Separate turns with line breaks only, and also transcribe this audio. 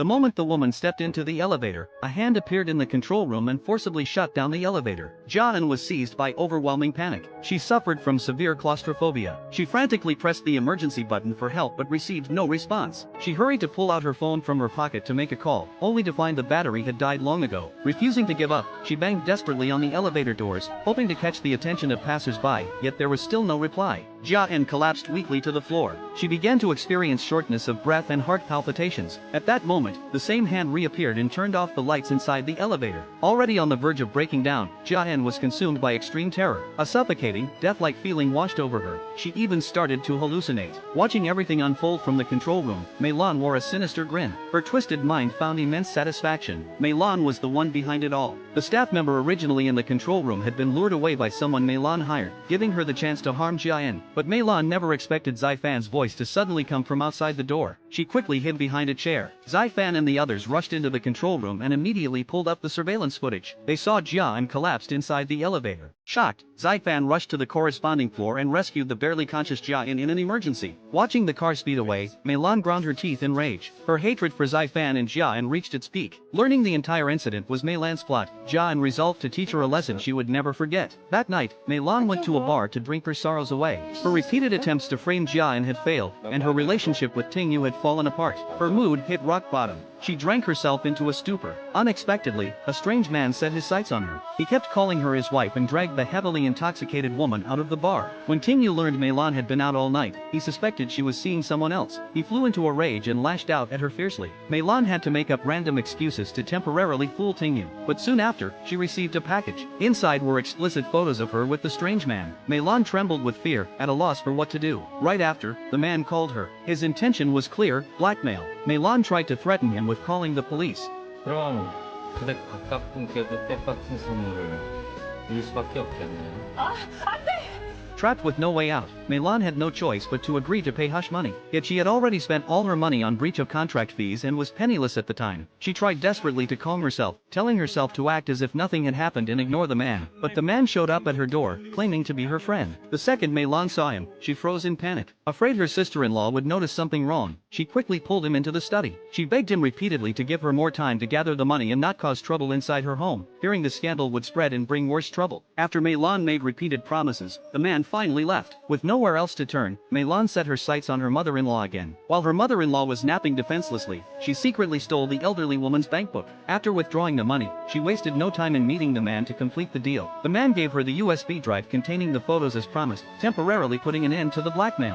The moment the woman stepped into the elevator, a hand appeared in the control room and forcibly shut down the elevator. Jia-eun was seized by overwhelming panic. She suffered from severe claustrophobia. She frantically pressed the emergency button for help but received no response. She hurried to pull out her phone from her pocket to make a call, only to find the battery had died long ago. Refusing to give up, she banged desperately on the elevator doors, hoping to catch the attention of passers-by, yet there was still no reply. Jia-eun collapsed weakly to the floor. She began to experience shortness of breath and heart palpitations. At that moment, the same hand reappeared and turned off the lights inside the elevator. Already on the verge of breaking down, Jia-eun was consumed by extreme terror. A suffocating, death-like feeling washed over her. She even started to hallucinate. Watching everything unfold from the control room, Mei-lan wore a sinister grin. Her twisted mind found immense satisfaction. Mei-lan was the one behind it all. The staff member originally in the control room had been lured away by someone Mei-lan hired, giving her the chance to harm Jia-eun. But Mei-lan never expected Zai-fan's voice to suddenly come from outside the door. She quickly hid behind a chair. Zai-fan and the others rushed into the control room and immediately pulled up the surveillance footage. They saw Jia-eun collapsed inside the elevator. Shocked, Zai-fan rushed to the corresponding floor and rescued the barely conscious Jia-eun in an emergency. Watching the car speed away, Mei-lan ground her teeth in rage. Her hatred for Zai-fan and Jia-eun reached its peak. Learning the entire incident was Mei-lan's plot, Jia-eun resolved to teach her a lesson she would never forget. That night, Mei-lan went to a bar to drink her sorrows away. Her repeated attempts to frame Jia-eun had failed, and her relationship with Ting-yu had fallen apart. Her mood hit rock bottom. She drank herself into a stupor. Unexpectedly, a strange man set his sights on her. He kept calling her his wife and dragged the heavily intoxicated woman out of the bar. When Ting-yu learned Mei-lan had been out all night, he suspected she was seeing someone else. He flew into a rage and lashed out at her fiercely. Mei-lan had to make up random excuses to temporarily fool Ting-yu, but soon after, she received a package. Inside were explicit photos of her with the strange man. Mei-lan trembled with fear, at a loss for what to do. Right after, the man called her. His intention was clear, blackmail. Mei-lan tried to threaten him with calling the police.
그럼 그대 가깝분께도 똑같은 선물을 줄 수밖에 없겠네요.
Trapped with no way out, Mei-lan had no choice but to agree to pay hush money. Yet she had already spent all her money on breach of contract fees and was penniless at the time. She tried desperately to calm herself, telling herself to act as if nothing had happened and ignore the man. But the man showed up at her door, claiming to be her friend. The second Mei-lan saw him, she froze in panic. Afraid her sister-in-law would notice something wrong, she quickly pulled him into the study. She begged him repeatedly to give her more time to gather the money and not cause trouble inside her home, fearing the scandal would spread and bring worse trouble. After Mei-lan made repeated promises, the man finally left. With nowhere else to turn, Mei-lan set her sights on her mother-in-law again. While her mother-in-law was napping defenselessly, she secretly stole the elderly woman's bankbook. After withdrawing the money, she wasted no time in meeting the man to complete the deal. The man gave her the USB drive containing the photos as promised, temporarily putting an end to the blackmail.